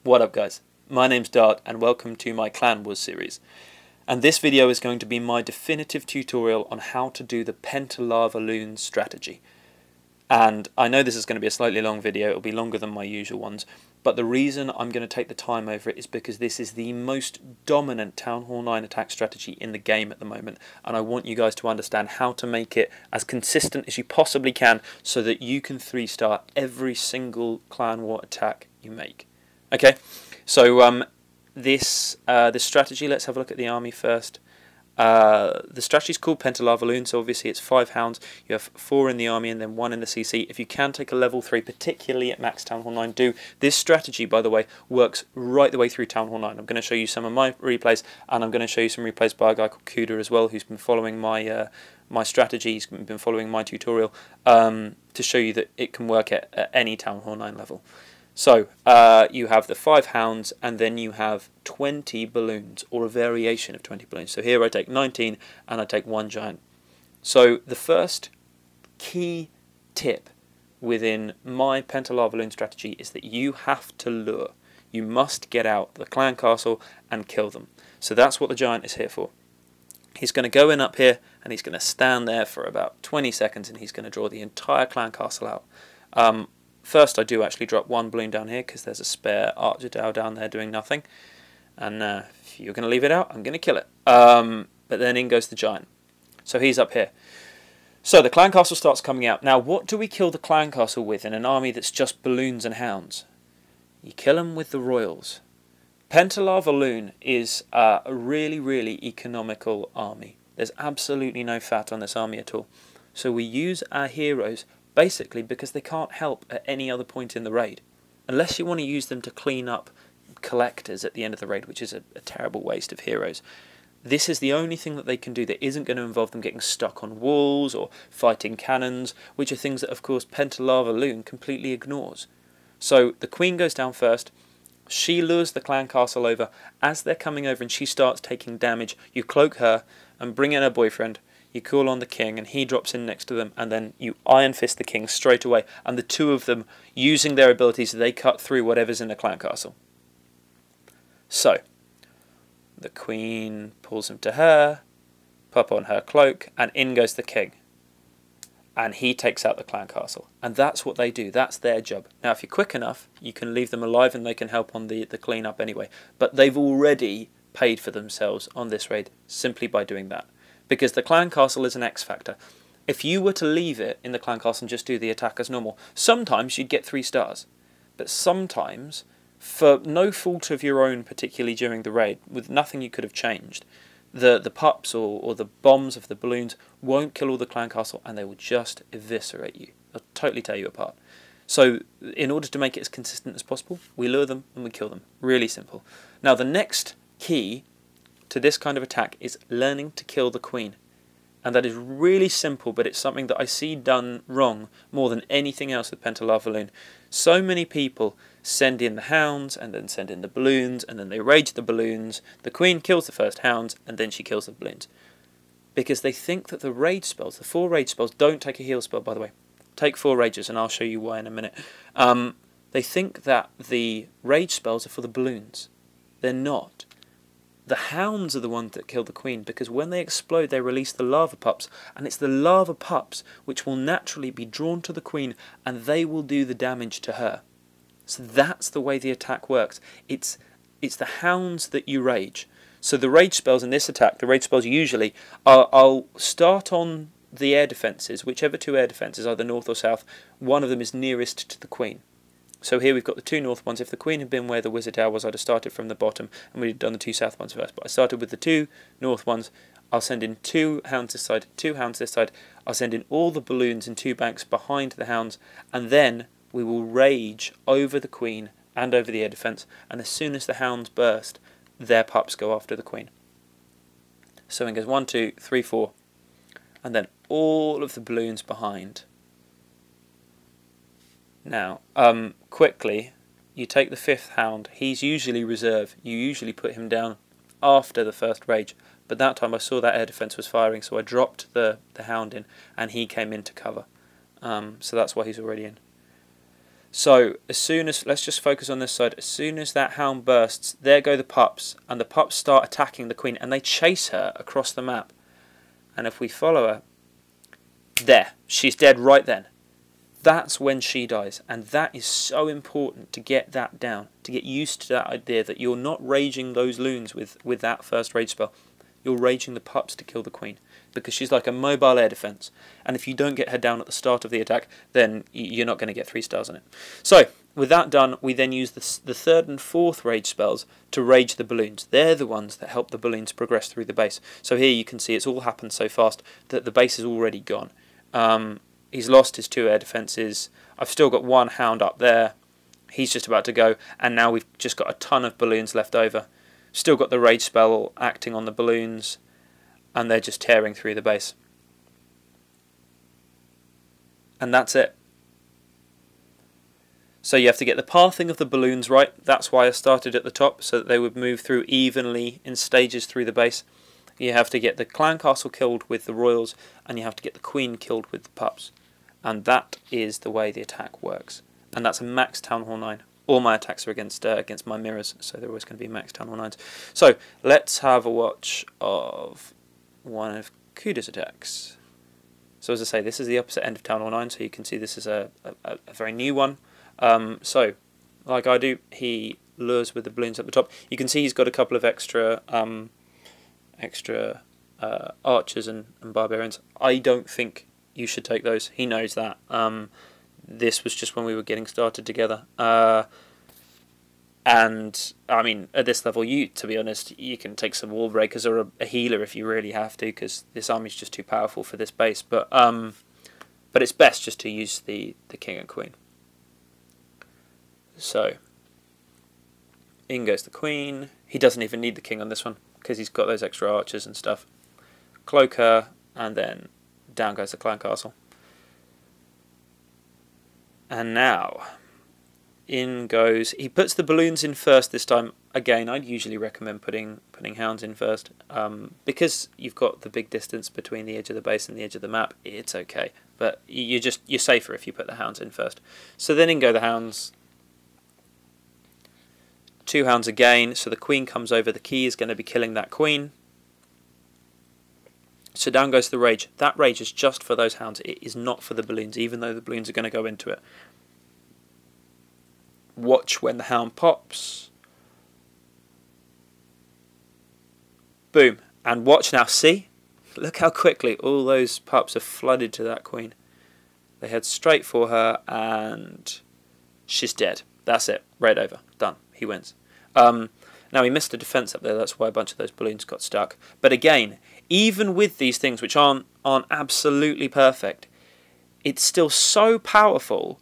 What up guys, my name's Dart and welcome to my Clan Wars series. And this video is going to be my definitive tutorial on how to do the PentaLavaLoon strategy. And I know this is going to be a slightly long video, it'll be longer than my usual ones, but the reason I'm going to take the time over it is because this is the most dominant Town Hall 9 attack strategy in the game at the moment, and I want you guys to understand how to make it as consistent as you possibly can so that you can 3-star every single Clan War attack you make. Okay, so this strategy, let's have a look at the army first. The strategy is called PentaLavaLoon, so obviously it's 5 hounds. You have 4 in the army and then 1 in the CC. If you can take a level 3, particularly at max Town Hall 9, do. This strategy, by the way, works right the way through Town Hall 9. I'm going to show you some of my replays, and I'm going to show you some replays by a guy called Kuda as well, who's been following my my strategy. He's been following my tutorial to show you that it can work at any Town Hall 9 level. So you have the 5 hounds and then you have 20 balloons, or a variation of 20 balloons. So here I take 19 and I take 1 giant. So the first key tip within my PentaLavaLoon strategy is that you have to lure. You must get out the clan castle and kill them. So that's what the giant is here for. He's going to go in up here and he's going to stand there for about 20 seconds and he's going to draw the entire clan castle out. First, I do actually drop 1 balloon down here because there's a spare archer down there doing nothing. And if you're going to leave it out, I'm going to kill it. But then in goes the giant. So he's up here. So the clan castle starts coming out. Now, what do we kill the clan castle with in an army that's just balloons and hounds? You kill them with the royals. PentaLavaLoon is a really, really economical army. There's absolutely no fat on this army at all. So we use our heroes basically because they can't help at any other point in the raid. Unless you want to use them to clean up collectors at the end of the raid, which is a terrible waste of heroes. This is the only thing that they can do that isn't going to involve them getting stuck on walls or fighting cannons, which are things that of course PentaLavaLoon completely ignores. So the queen goes down first, she lures the clan castle over. As they're coming over and she starts taking damage, you cloak her and bring in her boyfriend. You call on the king and he drops in next to them, and then you iron fist the king straight away, and the two of them, using their abilities, they cut through whatever's in the clan castle. So the queen pulls him to her, pop on her cloak, and in goes the king, and he takes out the clan castle. And that's what they do, that's their job. Now if you're quick enough, you can leave them alive and they can help on the clean up anyway, but they've already paid for themselves on this raid simply by doing that. Because the clan castle is an X factor. If you were to leave it in the clan castle and just do the attack as normal, sometimes you'd get 3 stars. But sometimes, for no fault of your own, particularly during the raid, with nothing you could have changed, the pups or the bombs of the balloons won't kill all the clan castle and they will just eviscerate you. They'll totally tear you apart. So in order to make it as consistent as possible, we lure them and we kill them. Really simple. Now the next key to this kind of attack is learning to kill the queen, and that is really simple, but it's something that I see done wrong more than anything else with PentaLavaLoon. So many people send in the hounds and then send in the balloons and then they rage the balloons, the queen kills the first hounds and then she kills the balloons, because they think that the rage spells, the 4 rage spells, don't take a heal spell by the way, take 4 rages and I'll show you why in a minute. They think that the rage spells are for the balloons. They're not. The hounds are the ones that kill the queen, because when they explode they release the lava pups, and it's the lava pups which will naturally be drawn to the queen and they will do the damage to her. So that's the way the attack works. It's the hounds that you rage. So the rage spells in this attack, the rage spells usually, I'll start on the air defences, whichever 2 air defences, either north or south, one of them is nearest to the queen. So here we've got the 2 north ones. If the queen had been where the wizard tower was, I'd have started from the bottom and we'd have done the 2 south ones first. But I started with the 2 north ones. I'll send in 2 hounds this side, 2 hounds this side. I'll send in all the balloons in 2 banks behind the hounds, and then we will rage over the queen and over the air defence, and as soon as the hounds burst, their pups go after the queen. So it goes 1, 2, 3, 4, and then all of the balloons behind. Now, quickly, you take the 5th hound. He's usually reserve. You usually put him down after the first rage. But that time I saw that air defence was firing, so I dropped the hound in, and he came in to cover. So that's why he's already in. So as soon as, let's just focus on this side, as soon as that hound bursts, there go the pups, and the pups start attacking the queen, and they chase her across the map. And if we follow her, there, she's dead right then. That's when she dies, and that is so important to get that down, to get used to that idea that you're not raging those loons with that first rage spell. You're raging the pups to kill the queen, because she's like a mobile air defense, and if you don't get her down at the start of the attack, then you're not going to get 3 stars on it. So, with that done, we then use the third and fourth rage spells to rage the balloons. They're the ones that help the balloons progress through the base. So here you can see it's all happened so fast that the base is already gone. He's lost his 2 air defences. I've still got 1 hound up there. He's just about to go, and now we've just got a ton of balloons left over. Still got the rage spell acting on the balloons, and they're just tearing through the base. And that's it. So you have to get the pathing of the balloons right. That's why I started at the top, so that they would move through evenly in stages through the base. You have to get the clan castle killed with the royals, and you have to get the queen killed with the pups. And that is the way the attack works. And that's a max Town Hall 9. All my attacks are against my mirrors, so they're always going to be max Town Hall 9s. So let's have a watch of one of Kuda's attacks. So as I say, this is the opposite end of Town Hall 9, so you can see this is a very new one. So, like I do, he lures with the balloons at the top. You can see he's got a couple of extra archers and barbarians. I don't think you should take those. He knows that. This was just when we were getting started together. And, I mean, at this level, to be honest, you can take some wall breakers or a healer if you really have to, because this army's just too powerful for this base. But it's best just to use the king and queen. So, in goes the queen. He doesn't even need the king on this one, because he's got those extra archers and stuff. Cloak her, and then down goes the clan castle. And now, in goes... He puts the balloons in first this time. Again, I'd usually recommend putting hounds in first. Because you've got the big distance between the edge of the base and the edge of the map, it's okay. But you're safer if you put the hounds in first. So then in go the hounds. 2 hounds again, so the queen comes over. The key is going to be killing that queen. So down goes the rage. That rage is just for those hounds. It is not for the balloons, even though the balloons are going to go into it. Watch when the hound pops. Boom. And watch now. See? Look how quickly all those pups have flooded to that queen. They head straight for her, and she's dead. That's it. Raid over. Done. He wins. Now he missed a defense up there. That's why a bunch of those balloons got stuck. But again, even with these things, which aren't absolutely perfect, it's still so powerful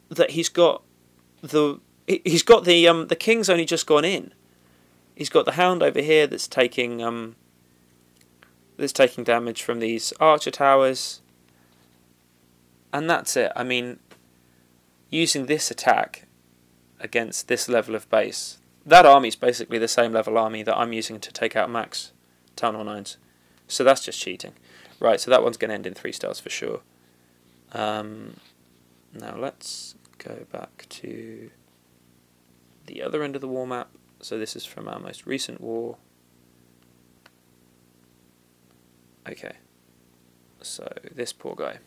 that he's got the king's only just gone in. He's got the hound over here that's taking damage from these archer towers, and that's it. I mean, using this attack against this level of base, that army's basically the same level army that I'm using to take out max Town Hall 9s. So that's just cheating. Right, so that one's going to end in 3 stars for sure. Now let's go back to the other end of the war map. So this is from our most recent war. Okay, so this poor guy.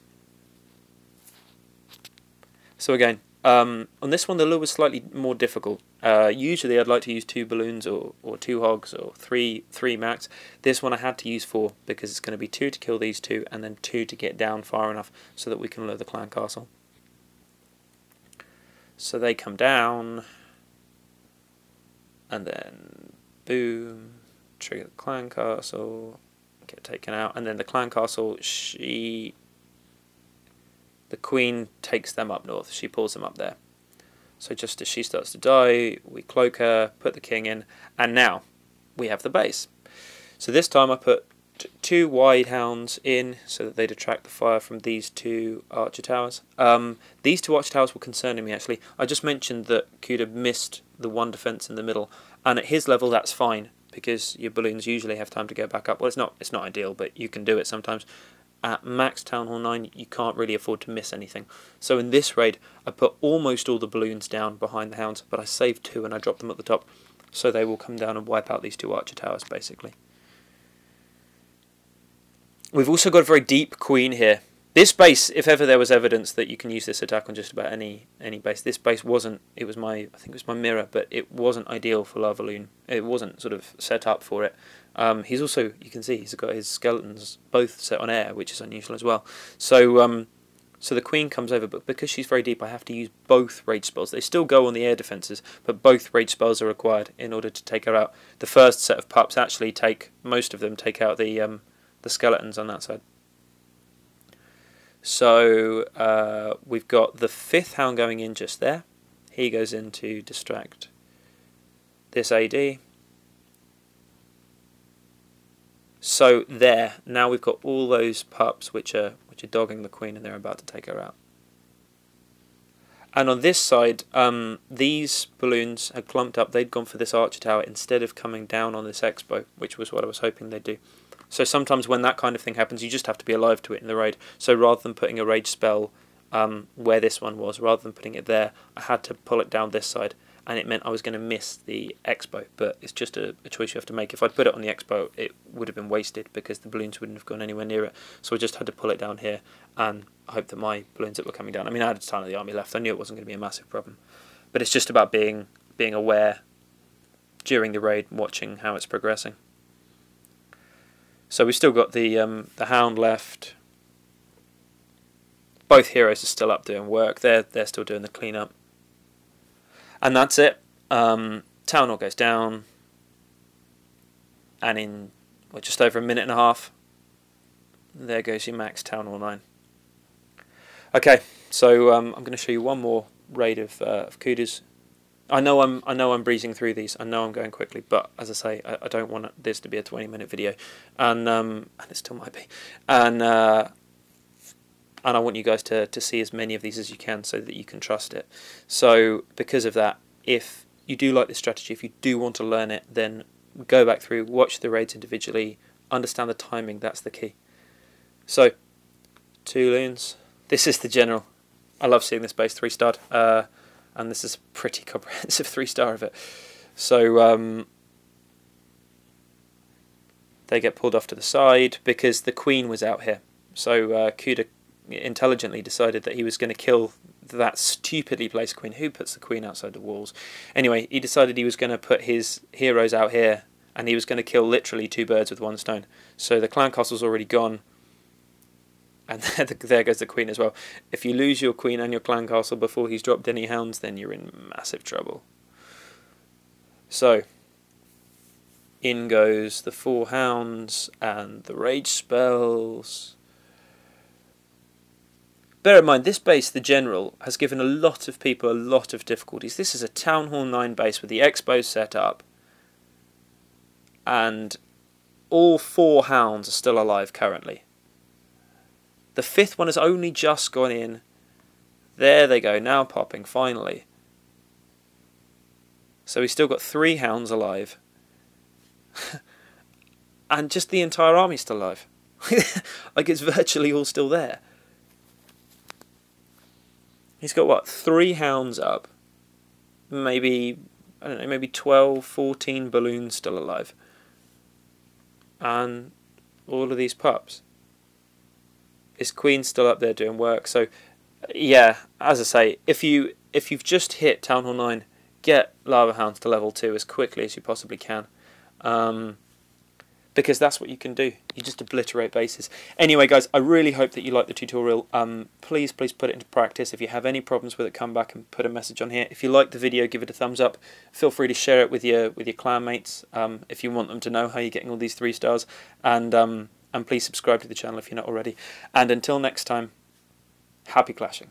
So again, on this one the lure was slightly more difficult. Usually I'd like to use 2 balloons or 2 hogs or 3 max. This one I had to use 4 because it's going to be 2 to kill these 2 and then 2 to get down far enough so that we can lure the clan castle. So they come down, and then boom, trigger the clan castle, get taken out, and then the clan castle, the queen takes them up north. She pulls them up there. So just as she starts to die, we cloak her, put the king in, and now we have the base. So this time I put 2 wide hounds in so that they'd attract the fire from these 2 archer towers. These 2 archer towers were concerning me actually. I just mentioned that Kuda missed the 1 defense in the middle, and at his level that's fine because your balloons usually have time to go back up. Well, it's not ideal, but you can do it sometimes. at max Town Hall 9, you can't really afford to miss anything. So in this raid, I put almost all the balloons down behind the hounds, but I saved 2 and I dropped them at the top, so they will come down and wipe out these 2 archer towers, basically. We've also got a very deep queen here. This base, if ever there was evidence that you can use this attack on just about any base, this base wasn't, I think it was my mirror, but it wasn't ideal for LavaLoon. It wasn't sort of set up for it. He's also, you can see, he's got his skeletons both set on air, which is unusual as well. So so the queen comes over, but because she's very deep, I have to use both rage spells. They still go on the air defences, but both rage spells are required in order to take her out. The first set of pups actually most of them take out the skeletons on that side. So we've got the 5th hound going in just there. He goes in to distract this AD. So there, now we've got all those pups which are dogging the queen, and they're about to take her out. And on this side, these balloons had clumped up. They'd gone for this archer tower instead of coming down on this expo, which was what I was hoping they'd do. So sometimes when that kind of thing happens, you just have to be alive to it in the raid. So rather than putting a rage spell where this one was, rather than putting it there, I had to pull it down this side, and it meant I was going to miss the expo. But it's just a choice you have to make. If I'd put it on the expo, it would have been wasted because the balloons wouldn't have gone anywhere near it. So I just had to pull it down here and hope that my balloons that were coming down. I mean, I had a ton of the army left. I knew it wasn't going to be a massive problem. But it's just about being aware during the raid, watching how it's progressing. So we've still got the hound left. Both heroes are still up doing work. They're still doing the cleanup. And that's it. Town Hall goes down. And in just over a minute and a half, there goes your max Town Hall 9. Okay, so I'm going to show you one more raid of kudos. I know I'm breezing through these. I know I'm going quickly, but as I say, I don't want this to be a 20-minute video, and it still might be. And I want you guys to see as many of these as you can, so that you can trust it. So because of that, if you do like this strategy, if you do want to learn it, then go back through, watch the raids individually, understand the timing. That's the key. So 2 loons. This is the general. I love seeing this base 3-starred. And this is a pretty comprehensive 3-star of it. So they get pulled off to the side because the queen was out here. So Kuda intelligently decided that he was going to kill that stupidly placed queen. Who puts the queen outside the walls? Anyway, he decided he was going to put his heroes out here, and he was going to kill literally 2 birds with 1 stone. So the clan castle's already gone. And there goes the queen as well. If you lose your queen and your clan castle before he's dropped any hounds, then you're in massive trouble. So, in goes the 4 hounds and the rage spells. Bear in mind, this base, the general, has given a lot of people a lot of difficulties. This is a Town Hall 9 base with the expos set up. And all 4 hounds are still alive currently. The 5th one has only just gone in. There they go, now popping, finally. So he's still got 3 hounds alive. And just the entire army's still alive. Like, it's virtually all still there. He's got, what, 3 hounds up? Maybe, I don't know, maybe 12, 14 balloons still alive. And all of these pups. His queen's still up there doing work. So yeah, as I say, if you've just hit Town Hall 9, get Lava Hounds to level 2 as quickly as you possibly can, because that's what you can do. You just obliterate bases. Anyway guys, I really hope that you like the tutorial. Please put it into practice. If you have any problems with it, come back and put a message on here. If you like the video, give it a thumbs up. Feel free to share it with your clan mates if you want them to know how you're getting all these 3 stars, and please subscribe to the channel if you're not already. And until next time, happy clashing.